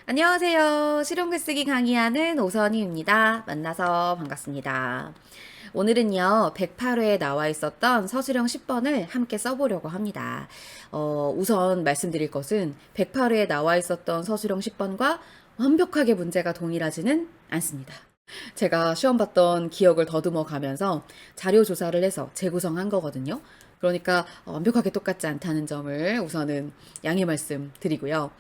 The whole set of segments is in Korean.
안녕하세요. 실용글 쓰기 강의하는 오선희입니다. 만나서 반갑습니다. 오늘은요, 108회에 나와 있었던 서술형 10번을 함께 써보려고 합니다. 우선 말씀드릴 것은 108회에 나와 있었던 서술형 10번과 완벽하게 문제가 동일하지는 않습니다. 제가 시험 봤던 기억을 더듬어 가면서 자료 조사를 해서 재구성한 거거든요. 그러니까 완벽하게 똑같지 않다는 점을 우선은 양해 말씀 드리고요.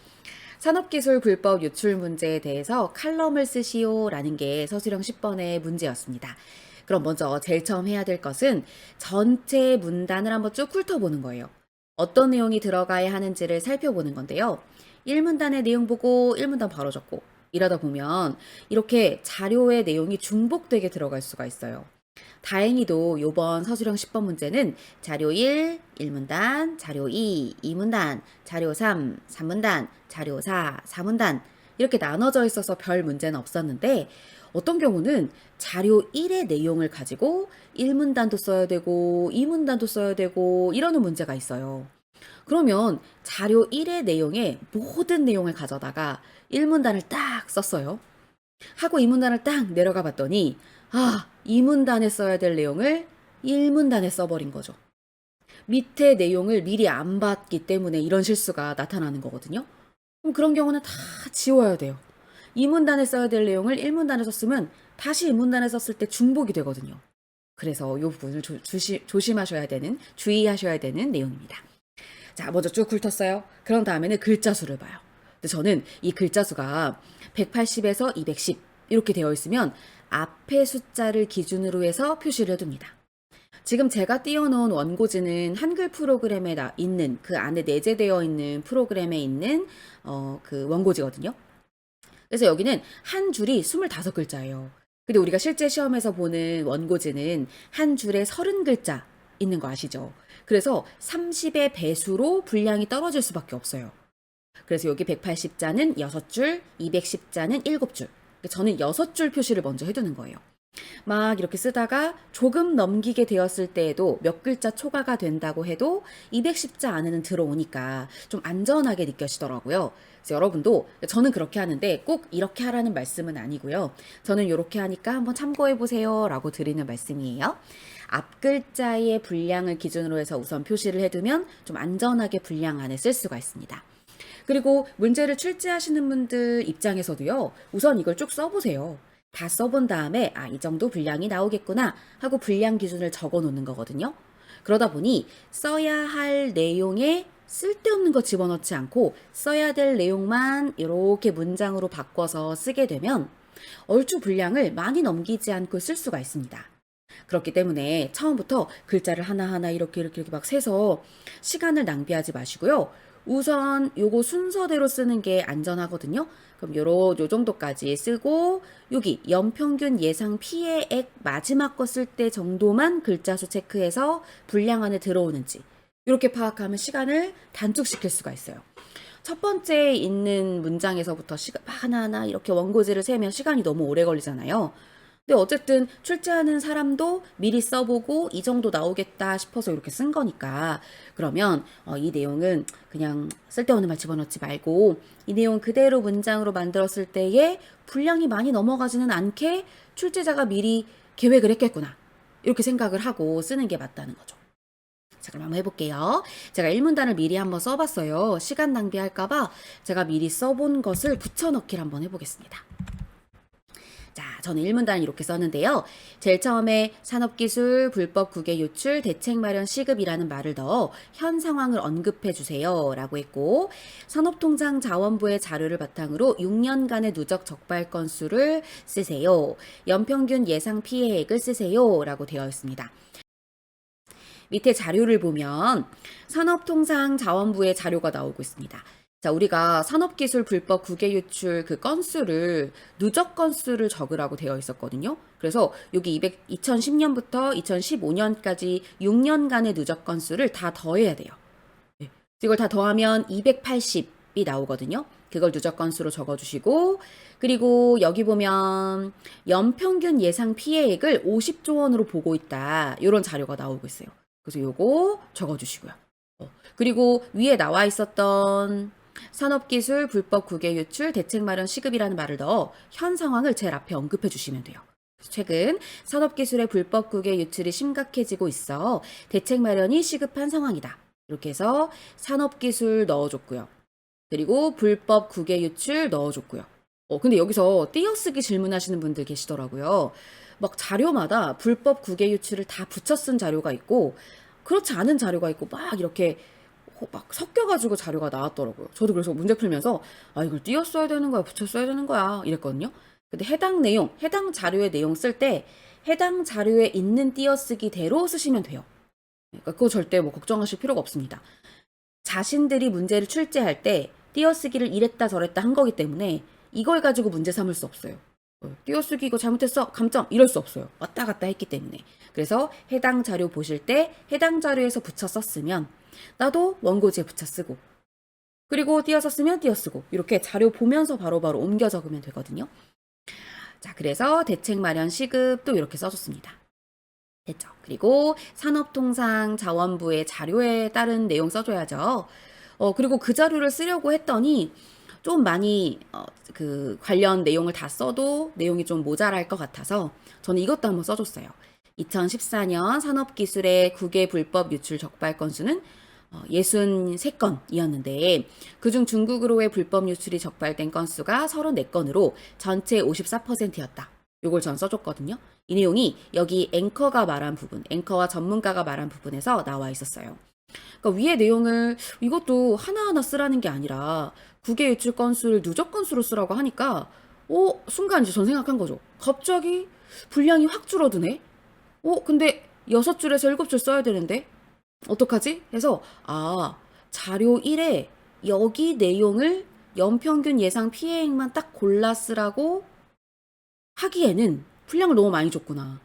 산업기술 불법 유출 문제에 대해서 칼럼을 쓰시오라는 게 서술형 10번의 문제였습니다. 그럼 먼저 제일 처음 해야 될 것은 전체 문단을 한번 쭉 훑어보는 거예요. 어떤 내용이 들어가야 하는지를 살펴보는 건데요. 1문단의 내용 보고 1문단 바로 적고 이러다 보면 이렇게 자료의 내용이 중복되게 들어갈 수가 있어요. 다행히도 요번 서술형 10번 문제는 자료 1, 1문단, 자료 2, 2문단, 자료 3, 3문단, 자료 4, 4문단 이렇게 나눠져 있어서 별 문제는 없었는데 어떤 경우는 자료 1의 내용을 가지고 1문단도 써야 되고 2문단도 써야 되고 이러는 문제가 있어요. 그러면 자료 1의 내용의 모든 내용을 가져다가 1문단을 딱 썼어요. 하고 2문단을 딱 내려가 봤더니 2문단에 써야 될 내용을 1문단에 써버린 거죠. 밑에 내용을 미리 안 봤기 때문에 이런 실수가 나타나는 거거든요. 그럼 그런 경우는 다 지워야 돼요. 2문단에 써야 될 내용을 1문단에 썼으면 다시 2문단에 썼을 때 중복이 되거든요. 그래서 이 부분을 조심하셔야 되는, 주의하셔야 되는 내용입니다. 자, 먼저 쭉 훑었어요. 그런 다음에는 글자 수를 봐요. 근데 저는 이 글자 수가 180에서 210 이렇게 되어 있으면 앞에 숫자를 기준으로 해서 표시를 해둡니다. 지금 제가 띄워놓은 원고지는 한글 프로그램에 있는 그 안에 내재되어 있는 프로그램에 있는 그 원고지거든요. 그래서 여기는 한 줄이 25글자예요. 근데 우리가 실제 시험에서 보는 원고지는 한 줄에 30글자 있는 거 아시죠? 그래서 30의 배수로 분량이 떨어질 수밖에 없어요. 그래서 여기 180자는 6줄, 210자는 7줄. 저는 6줄 표시를 먼저 해두는 거예요. 막 이렇게 쓰다가 조금 넘기게 되었을 때에도 몇 글자 초과가 된다고 해도 210자 안에는 들어오니까 좀 안전하게 느껴지더라고요. 그래서 여러분도 저는 그렇게 하는데 꼭 이렇게 하라는 말씀은 아니고요. 저는 이렇게 하니까 한번 참고해 보세요 라고 드리는 말씀이에요. 앞 글자의 분량을 기준으로 해서 우선 표시를 해두면 좀 안전하게 분량 안에 쓸 수가 있습니다. 그리고 문제를 출제하시는 분들 입장에서도요. 우선 이걸 쭉 써보세요. 다 써본 다음에 이 정도 분량이 나오겠구나 하고 분량 기준을 적어 놓는 거거든요. 그러다 보니 써야 할 내용에 쓸데없는 거 집어넣지 않고 써야 될 내용만 이렇게 문장으로 바꿔서 쓰게 되면 얼추 분량을 많이 넘기지 않고 쓸 수가 있습니다. 그렇기 때문에 처음부터 글자를 하나하나 이렇게 막 세서 시간을 낭비하지 마시고요. 우선 요거 순서대로 쓰는 게 안전하거든요. 그럼 요 정도까지 쓰고 여기 연평균 예상 피해액 마지막 거 쓸 때 정도만 글자 수 체크해서 분량 안에 들어오는지 이렇게 파악하면 시간을 단축시킬 수가 있어요. 첫 번째 있는 문장에서부터 하나하나 이렇게 원고지를 세면 시간이 너무 오래 걸리잖아요. 근데 어쨌든 출제하는 사람도 미리 써보고 이 정도 나오겠다 싶어서 이렇게 쓴 거니까 그러면 이 내용은 그냥 쓸데없는 말 집어넣지 말고 이 내용 그대로 문장으로 만들었을 때에 분량이 많이 넘어가지는 않게 출제자가 미리 계획을 했겠구나 이렇게 생각을 하고 쓰는 게 맞다는 거죠. 자, 그럼 한번 해볼게요. 제가 1문단을 미리 한번 써봤어요. 시간 낭비할까봐 제가 미리 써본 것을 붙여넣기를 한번 해보겠습니다. 자, 저는 1문단 이렇게 썼는데요. 제일 처음에 산업기술 불법 국외 유출 대책 마련 시급이라는 말을 넣어 현 상황을 언급해 주세요 라고 했고 산업통장 자원부의 자료를 바탕으로 6년간의 누적 적발 건수를 쓰세요. 연평균 예상 피해액을 쓰세요 라고 되어 있습니다. 밑에 자료를 보면 산업통상 자원부의 자료가 나오고 있습니다. 자, 우리가 산업기술 불법 국외 유출 그 건수를 누적 건수를 적으라고 되어 있었거든요. 그래서 여기 2010년부터 2015년까지 6년간의 누적 건수를 다 더해야 돼요. 네. 이걸 다 더하면 280이 나오거든요. 그걸 누적 건수로 적어주시고 그리고 여기 보면 연평균 예상 피해액을 50조 원으로 보고 있다. 이런 자료가 나오고 있어요. 그래서 요거 적어주시고요. 그리고 위에 나와 있었던 산업기술 불법 국외 유출 대책 마련 시급이라는 말을 넣어 현 상황을 제일 앞에 언급해 주시면 돼요. 최근 산업기술의 불법 국외 유출이 심각해지고 있어 대책 마련이 시급한 상황이다. 이렇게 해서 산업기술 넣어줬고요. 그리고 불법 국외 유출 넣어줬고요. 근데 여기서 띄어쓰기 질문하시는 분들 계시더라고요. 막 자료마다 불법 국외 유출을 다 붙여 쓴 자료가 있고 그렇지 않은 자료가 있고 막 이렇게 막 섞여가지고 자료가 나왔더라고요. 저도 그래서 문제 풀면서 이걸 띄어 써야 되는 거야, 붙여 써야 되는 거야 이랬거든요. 근데 해당 내용, 해당 자료의 내용 쓸 때 해당 자료에 있는 띄어쓰기대로 쓰시면 돼요. 그러니까 그거 절대 뭐 걱정하실 필요가 없습니다. 자신들이 문제를 출제할 때 띄어쓰기를 이랬다 저랬다 한 거기 때문에 이걸 가지고 문제 삼을 수 없어요. 띄어쓰기 이거 잘못했어 감점 이럴 수 없어요. 왔다 갔다 했기 때문에. 그래서 해당 자료 보실 때 해당 자료에서 붙여 썼으면 나도 원고지에 붙여 쓰고 그리고 띄어 썼으면 띄어 쓰고 이렇게 자료 보면서 바로바로 옮겨 적으면 되거든요. 자, 그래서 대책 마련 시급도 이렇게 써줬습니다. 됐죠. 그리고 산업통상자원부의 자료에 따른 내용 써줘야죠. 그리고 그 자료를 쓰려고 했더니 좀 많이 그 관련 내용을 다 써도 내용이 좀 모자랄 것 같아서 저는 이것도 한번 써줬어요. 2014년 산업기술의 국외 불법 유출 적발 건수는 63건이었는데 그중 중국으로의 불법 유출이 적발된 건수가 34건으로 전체 54%였다. 요걸 전 써줬거든요. 이 내용이 여기 앵커가 말한 부분, 앵커와 전문가가 말한 부분에서 나와 있었어요. 그러니까 위의 내용을 이것도 하나하나 쓰라는 게 아니라 국외 유출 건수를 누적 건수로 쓰라고 하니까 순간 이제 전 생각한 거죠. 갑자기 분량이 확 줄어드네. 근데 6줄에서 7줄 써야 되는데 어떡하지? 해서 자료 1에 여기 내용을 연평균 예상 피해액만 딱 골라 쓰라고 하기에는 분량을 너무 많이 줬구나.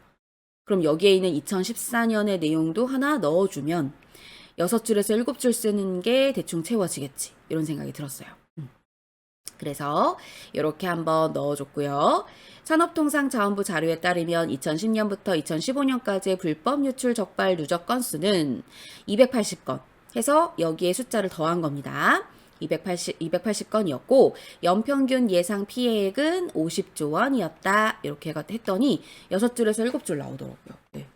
그럼 여기에 있는 2014년의 내용도 하나 넣어주면 6줄에서 7줄 쓰는 게 대충 채워지겠지. 이런 생각이 들었어요. 그래서 이렇게 한번 넣어줬고요. 산업통상자원부 자료에 따르면 2010년부터 2015년까지의 불법 유출 적발 누적 건수는 280건 해서 여기에 숫자를 더한 겁니다. 280건이었고 연평균 예상 피해액은 50조 원이었다. 이렇게 했더니 6줄에서 7줄 나오더라고요. 네.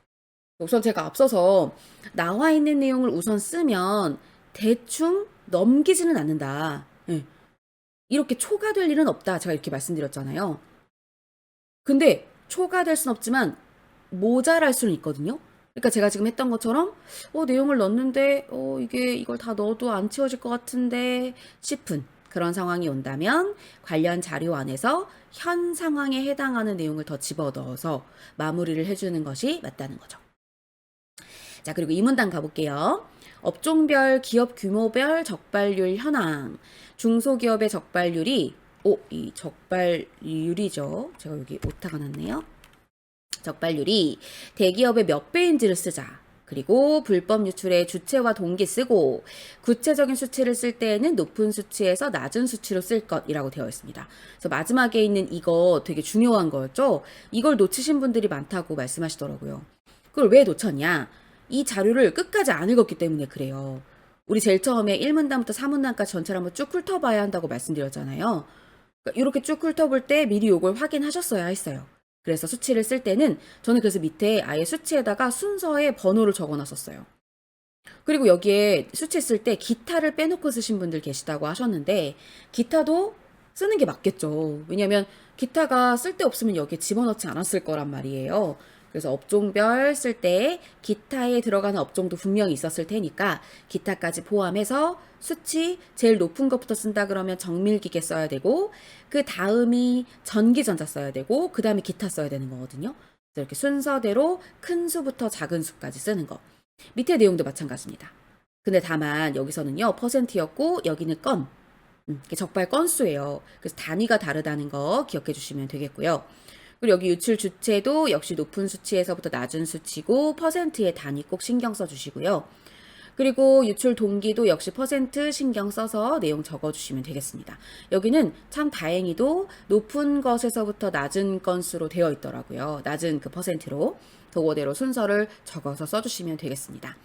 우선 제가 앞서서 나와 있는 내용을 우선 쓰면 대충 넘기지는 않는다. 네. 이렇게 초과될 일은 없다. 제가 이렇게 말씀드렸잖아요. 근데 초과될 순 없지만 모자랄 수는 있거든요. 그러니까 제가 지금 했던 것처럼 내용을 넣었는데 이걸 다 넣어도 안 채워질 것 같은데 싶은 그런 상황이 온다면 관련 자료 안에서 현 상황에 해당하는 내용을 더 집어넣어서 마무리를 해주는 것이 맞다는 거죠. 자, 그리고 이 문단 가볼게요. 업종별, 기업 규모별 적발률 현황. 중소기업의 적발률이 이 적발률이죠. 제가 여기 오타가 났네요. 적발률이 대기업의 몇 배인지를 쓰자. 그리고 불법 유출의 주체와 동기 쓰고 구체적인 수치를 쓸 때에는 높은 수치에서 낮은 수치로 쓸 것이라고 되어 있습니다. 그래서 마지막에 있는 이거 되게 중요한 거였죠. 이걸 놓치신 분들이 많다고 말씀하시더라고요. 그걸 왜 놓쳤냐? 이 자료를 끝까지 안 읽었기 때문에 그래요. 우리 제일 처음에 1문단부터 4문단까지 전체를 한번 쭉 훑어봐야 한다고 말씀드렸잖아요. 그러니까 이렇게 쭉 훑어볼 때 미리 이걸 확인하셨어야 했어요. 그래서 수치를 쓸 때는 저는 그래서 밑에 아예 수치에다가 순서에 번호를 적어놨었어요. 그리고 여기에 수치 쓸 때 기타를 빼놓고 쓰신 분들 계시다고 하셨는데 기타도 쓰는 게 맞겠죠. 왜냐하면 기타가 쓸데없으면 여기에 집어넣지 않았을 거란 말이에요. 그래서 업종별 쓸 때 기타에 들어가는 업종도 분명히 있었을 테니까 기타까지 포함해서 수치 제일 높은 것부터 쓴다 그러면 정밀기계 써야 되고 그 다음이 전기전자 써야 되고 그 다음에 기타 써야 되는 거거든요. 이렇게 순서대로 큰 수부터 작은 수까지 쓰는 거. 밑에 내용도 마찬가지입니다. 근데 다만 여기서는요 퍼센트였고 여기는 건 적발 건수예요. 그래서 단위가 다르다는 거 기억해 주시면 되겠고요. 그리고 여기 유출 주체도 역시 높은 수치에서부터 낮은 수치고 퍼센트의 단위 꼭 신경 써주시고요. 그리고 유출 동기도 역시 퍼센트 신경 써서 내용 적어주시면 되겠습니다. 여기는 참 다행히도 높은 것에서부터 낮은 건수로 되어 있더라고요. 낮은 그 퍼센트로. 그거대로 순서를 적어서 써주시면 되겠습니다.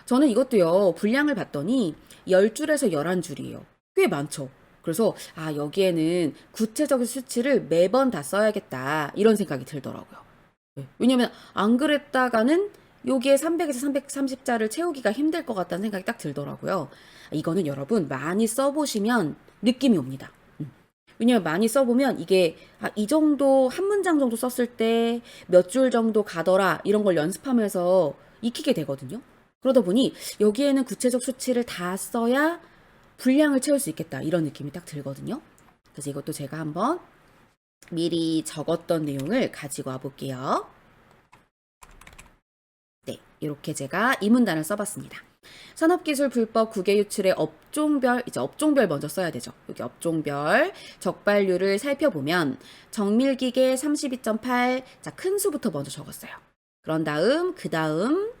저는 이것도요. 분량을 봤더니 10줄에서 11줄이에요. 꽤 많죠. 그래서 여기에는 구체적인 수치를 매번 다 써야겠다 이런 생각이 들더라고요. 네. 왜냐면 안 그랬다가는 여기에 300에서 330자를 채우기가 힘들 것 같다는 생각이 딱 들더라고요. 이거는 여러분 많이 써보시면 느낌이 옵니다. 왜냐면 많이 써보면 이게 이 정도 한 문장 정도 썼을 때 몇 줄 정도 가더라 이런 걸 연습하면서 익히게 되거든요. 그러다 보니 여기에는 구체적 수치를 다 써야 분량을 채울 수 있겠다 이런 느낌이 딱 들거든요. 그래서 이것도 제가 한번 미리 적었던 내용을 가지고 와 볼게요. 네, 이렇게 제가 이 문단을 써봤습니다. 산업기술 불법 국외 유출의 업종별, 이제 업종별 먼저 써야 되죠. 여기 업종별 적발률을 살펴보면 정밀기계 32.8, 자, 큰 수부터 먼저 적었어요. 그런 다음, 그 다음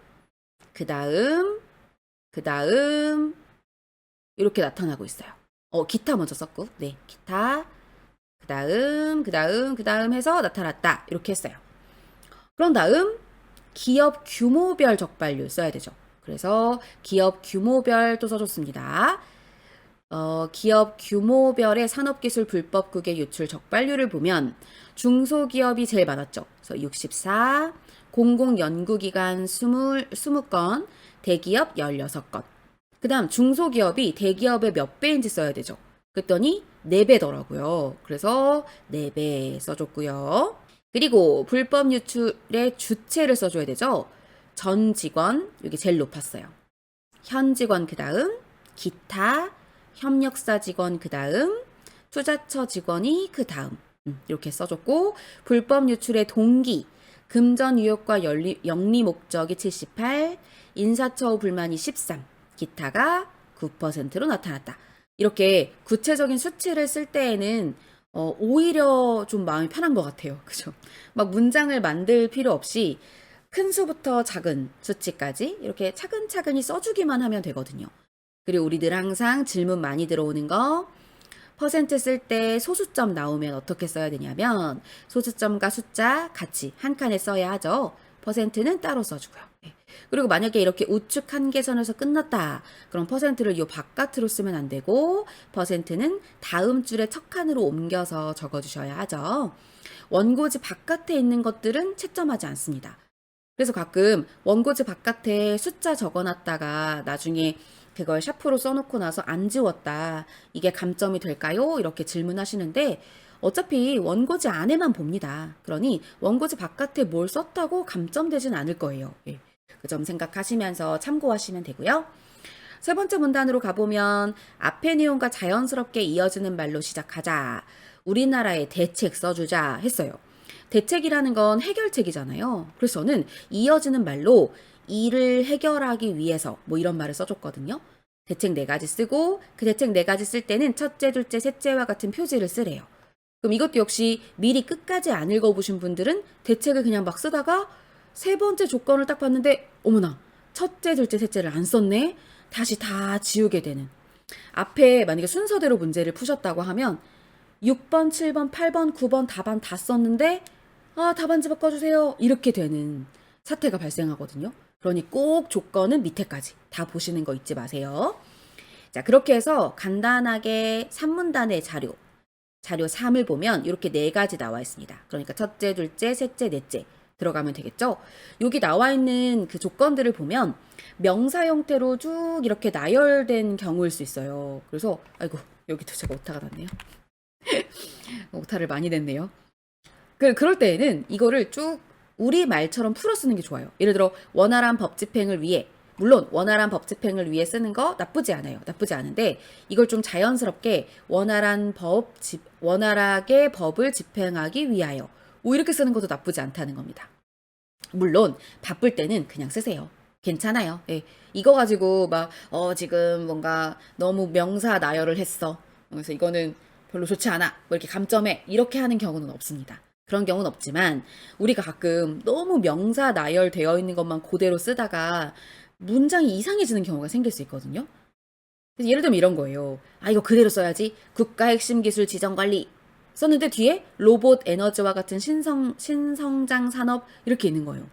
이렇게 나타나고 있어요. 기타 먼저 썼고, 네, 기타, 그 다음 해서 나타났다. 이렇게 했어요. 그런 다음 기업 규모별 적발률 써야 되죠. 그래서 기업 규모별 또 써줬습니다. 기업 규모별의 산업기술 불법 국외 유출 적발률을 보면 중소기업이 제일 많았죠. 그래서 64, 공공연구기관 20건, 대기업 16건. 그 다음 중소기업이 대기업의 몇 배인지 써야 되죠. 그랬더니 4배더라고요. 그래서 4배 써줬고요. 그리고 불법 유출의 주체를 써줘야 되죠. 전 직원, 여기 제일 높았어요. 현 직원 그 다음, 기타, 협력사 직원 그 다음, 투자처 직원이 그 다음. 이렇게 써줬고, 불법 유출의 동기, 금전 의혹과 영리 목적이 78, 인사처우 불만이 13, 기타가 9%로 나타났다. 이렇게 구체적인 수치를 쓸 때에는 오히려 좀 마음이 편한 것 같아요. 그죠? 막 문장을 만들 필요 없이 큰 수부터 작은 수치까지 이렇게 차근차근히 써주기만 하면 되거든요. 그리고 우리 늘 항상 질문 많이 들어오는 거, 퍼센트 쓸 때 소수점 나오면 어떻게 써야 되냐면 소수점과 숫자 같이 한 칸에 써야 하죠. 퍼센트는 따로 써주고요. 네. 그리고 만약에 이렇게 우측 한계선에서 끝났다. 그럼 퍼센트를 요 바깥으로 쓰면 안 되고 퍼센트는 다음 줄의 첫 칸으로 옮겨서 적어주셔야 하죠. 원고지 바깥에 있는 것들은 채점하지 않습니다. 그래서 가끔 원고지 바깥에 숫자 적어놨다가 나중에 그걸 샤프로 써놓고 나서 안 지웠다. 이게 감점이 될까요? 이렇게 질문하시는데 어차피 원고지 안에만 봅니다. 그러니 원고지 바깥에 뭘 썼다고 감점되진 않을 거예요. 예. 그 점 생각하시면서 참고하시면 되고요. 세 번째 문단으로 가보면 앞의 내용과 자연스럽게 이어지는 말로 시작하자. 우리나라의 대책 써주자 했어요. 대책이라는 건 해결책이잖아요. 그래서 저는 이어지는 말로 이를 해결하기 위해서 뭐 이런 말을 써줬거든요. 대책 4가지 쓰고 그 대책 4가지 쓸 때는 첫째, 둘째, 셋째와 같은 표지를 쓰래요. 그럼 이것도 역시 미리 끝까지 안 읽어보신 분들은 대책을 그냥 막 쓰다가 세 번째 조건을 딱 봤는데 어머나 첫째, 둘째, 셋째를 안 썼네. 다시 다 지우게 되는. 앞에 만약에 순서대로 문제를 푸셨다고 하면 6번, 7번, 8번, 9번 답안 다 썼는데 답안지 바꿔주세요. 이렇게 되는 사태가 발생하거든요. 그러니 꼭 조건은 밑에까지 다 보시는 거 잊지 마세요. 자, 그렇게 해서 간단하게 3문단의 자료 3을 보면 이렇게 4가지 나와 있습니다. 그러니까 첫째, 둘째, 셋째, 넷째 들어가면 되겠죠? 여기 나와 있는 그 조건들을 보면 명사 형태로 쭉 이렇게 나열된 경우일 수 있어요. 그래서 아이고 여기도 제가 오타가 났네요. 오타를 많이 냈네요. 그럴 때에는 이거를 쭉 우리 말처럼 풀어 쓰는 게 좋아요. 예를 들어 원활한 법 집행을 위해 물론 원활한 법 집행을 위해 쓰는 거 나쁘지 않아요. 나쁘지 않은데 이걸 좀 자연스럽게 원활하게 법을 집행하기 위하여 이렇게 쓰는 것도 나쁘지 않다는 겁니다. 물론 바쁠 때는 그냥 쓰세요. 괜찮아요. 예. 이거 가지고 막 지금 뭔가 너무 명사 나열을 했어. 그래서 이거는 별로 좋지 않아. 뭐 이렇게 감점해. 이렇게 하는 경우는 없습니다. 그런 경우는 없지만 우리가 가끔 너무 명사 나열되어 있는 것만 그대로 쓰다가 문장이 이상해지는 경우가 생길 수 있거든요. 그래서 예를 들면 이런 거예요. 이거 그대로 써야지. 국가 핵심 기술 지정 관리 썼는데 뒤에 로봇 에너지와 같은 신성장 산업 이렇게 있는 거예요.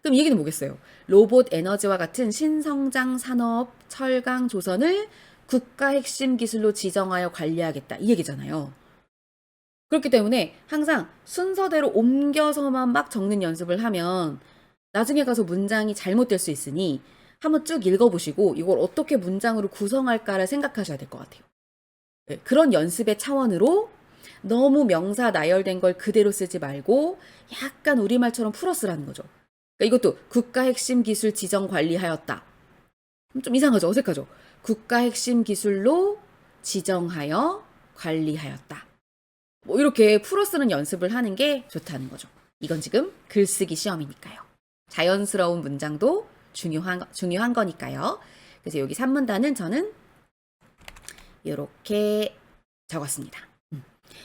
그럼 이 얘기는 뭐겠어요? 로봇 에너지와 같은 신성장 산업 철강 조선을 국가 핵심 기술로 지정하여 관리하겠다 이 얘기잖아요. 그렇기 때문에 항상 순서대로 옮겨서만 막 적는 연습을 하면 나중에 가서 문장이 잘못될 수 있으니 한번 쭉 읽어보시고 이걸 어떻게 문장으로 구성할까를 생각하셔야 될 것 같아요. 네, 그런 연습의 차원으로 너무 명사 나열된 걸 그대로 쓰지 말고 약간 우리말처럼 풀어 쓰라는 거죠. 그러니까 이것도 국가 핵심 기술 지정 관리하였다. 좀 이상하죠? 어색하죠? 국가 핵심 기술로 지정하여 관리하였다. 뭐 이렇게 풀어 쓰는 연습을 하는 게 좋다는 거죠. 이건 지금 글쓰기 시험이니까요. 자연스러운 문장도 중요한 거니까요. 그래서 여기 산문단은 저는 이렇게 적었습니다.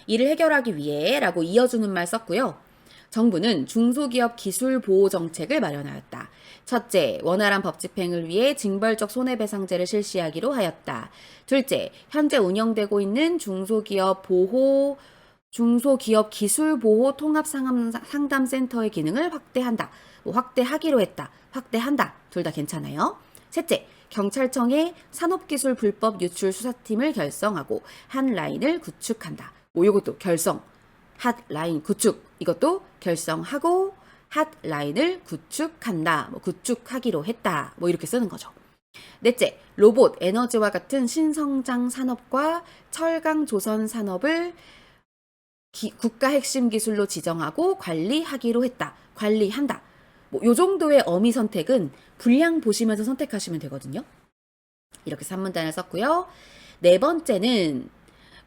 이를 해결하기 위해 라고 이어주는 말 썼고요. 정부는 중소기업 기술 보호 정책을 마련하였다. 첫째, 원활한 법 집행을 위해 징벌적 손해배상제를 실시하기로 하였다. 둘째, 현재 운영되고 있는 중소기업 기술 보호 통합 상담센터의 기능을 확대한다. 확대하기로 했다. 확대한다. 둘 다 괜찮아요. 셋째, 경찰청의 산업기술 불법 유출 수사팀을 결성하고 한 라인을 구축한다. 이것도 결성, 핫라인 구축, 이것도 결성하고 핫라인을 구축한다. 구축하기로 했다. 이렇게 쓰는 거죠. 넷째, 로봇, 에너지와 같은 신성장 산업과 철강 조선 산업을 국가 핵심 기술로 지정하고 관리하기로 했다. 관리한다. 요 정도의 어미 선택은 분량 보시면서 선택하시면 되거든요. 이렇게 산문단을 썼고요. 네 번째는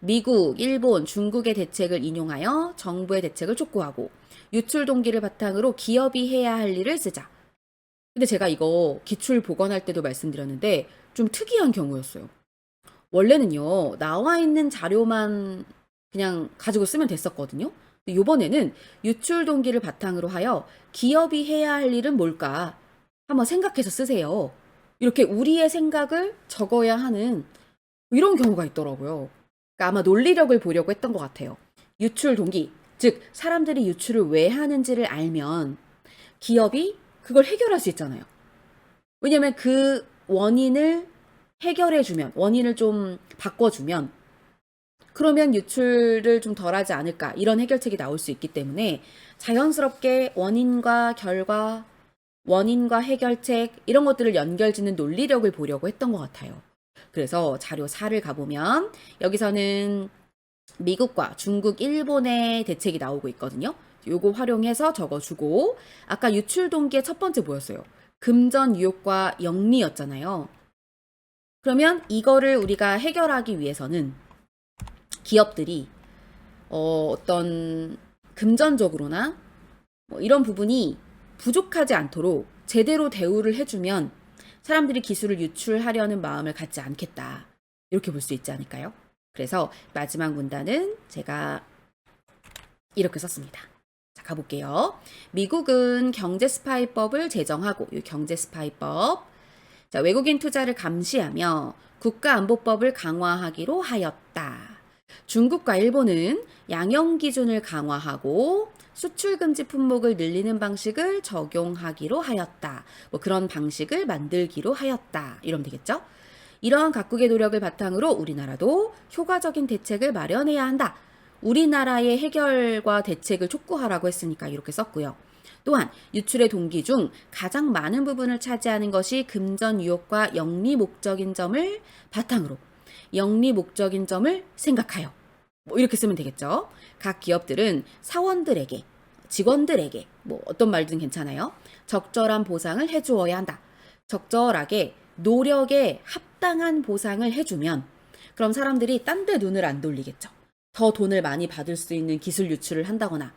미국, 일본, 중국의 대책을 인용하여 정부의 대책을 촉구하고 유출 동기를 바탕으로 기업이 해야 할 일을 쓰자. 근데 제가 이거 기출 보건할 때도 말씀드렸는데 좀 특이한 경우였어요. 원래는요, 나와 있는 자료만 그냥 가지고 쓰면 됐었거든요. 근데 이번에는 유출 동기를 바탕으로 하여 기업이 해야 할 일은 뭘까? 한번 생각해서 쓰세요. 이렇게 우리의 생각을 적어야 하는 이런 경우가 있더라고요. 그러니까 아마 논리력을 보려고 했던 것 같아요. 유출 동기, 즉 사람들이 유출을 왜 하는지를 알면 기업이 그걸 해결할 수 있잖아요. 왜냐면 그 원인을 해결해주면, 원인을 좀 바꿔주면 그러면 유출을 좀 덜하지 않을까 이런 해결책이 나올 수 있기 때문에 자연스럽게 원인과 결과, 원인과 해결책 이런 것들을 연결짓는 논리력을 보려고 했던 것 같아요. 그래서 자료 4를 가보면 여기서는 미국과 중국, 일본의 대책이 나오고 있거든요. 요거 활용해서 적어주고 아까 유출 동기의 첫 번째 뭐였어요? 금전 유혹과 영리였잖아요. 그러면 이거를 우리가 해결하기 위해서는 기업들이 어떤 금전적으로나 이런 부분이 부족하지 않도록 제대로 대우를 해주면 사람들이 기술을 유출하려는 마음을 갖지 않겠다. 이렇게 볼 수 있지 않을까요? 그래서 마지막 문단은 제가 이렇게 썼습니다. 자, 가볼게요. 미국은 경제 스파이법을 제정하고 이 경제 스파이법, 자, 외국인 투자를 감시하며 국가안보법을 강화하기로 하였다. 중국과 일본은 양형 기준을 강화하고 수출 금지 품목을 늘리는 방식을 적용하기로 하였다. 그런 방식을 만들기로 하였다. 이러면 되겠죠? 이러한 각국의 노력을 바탕으로 우리나라도 효과적인 대책을 마련해야 한다. 우리나라의 해결과 대책을 촉구하라고 했으니까 이렇게 썼고요. 또한 유출의 동기 중 가장 많은 부분을 차지하는 것이 금전 유혹과 영리 목적인 점을 바탕으로 영리 목적인 점을 생각하여 이렇게 쓰면 되겠죠. 각 기업들은 사원들에게, 직원들에게 어떤 말든 괜찮아요. 적절한 보상을 해주어야 한다. 적절하게 노력에 합당한 보상을 해주면 그럼 사람들이 딴 데 눈을 안 돌리겠죠. 더 돈을 많이 받을 수 있는 기술 유출을 한다거나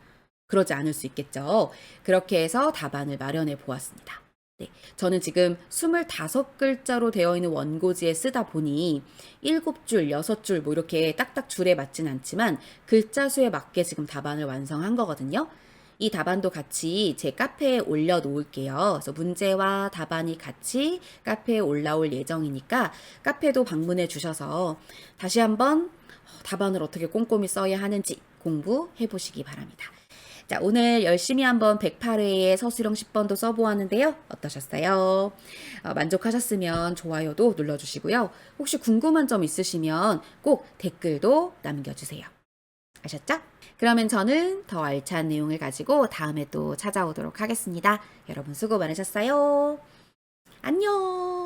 그러지 않을 수 있겠죠. 그렇게 해서 답안을 마련해 보았습니다. 네, 저는 지금 25글자로 되어 있는 원고지에 쓰다 보니 7줄, 6줄 이렇게 딱딱 줄에 맞진 않지만 글자 수에 맞게 지금 답안을 완성한 거거든요. 이 답안도 같이 제 카페에 올려놓을게요. 그래서 문제와 답안이 같이 카페에 올라올 예정이니까 카페도 방문해 주셔서 다시 한번 답안을 어떻게 꼼꼼히 써야 하는지 공부해 보시기 바랍니다. 자, 오늘 열심히 한번 108회의 서술형 10번도 써보았는데요. 어떠셨어요? 만족하셨으면 좋아요도 눌러주시고요. 혹시 궁금한 점 있으시면 꼭 댓글도 남겨주세요. 아셨죠? 그러면 저는 더 알찬 내용을 가지고 다음에 또 찾아오도록 하겠습니다. 여러분 수고 많으셨어요. 안녕!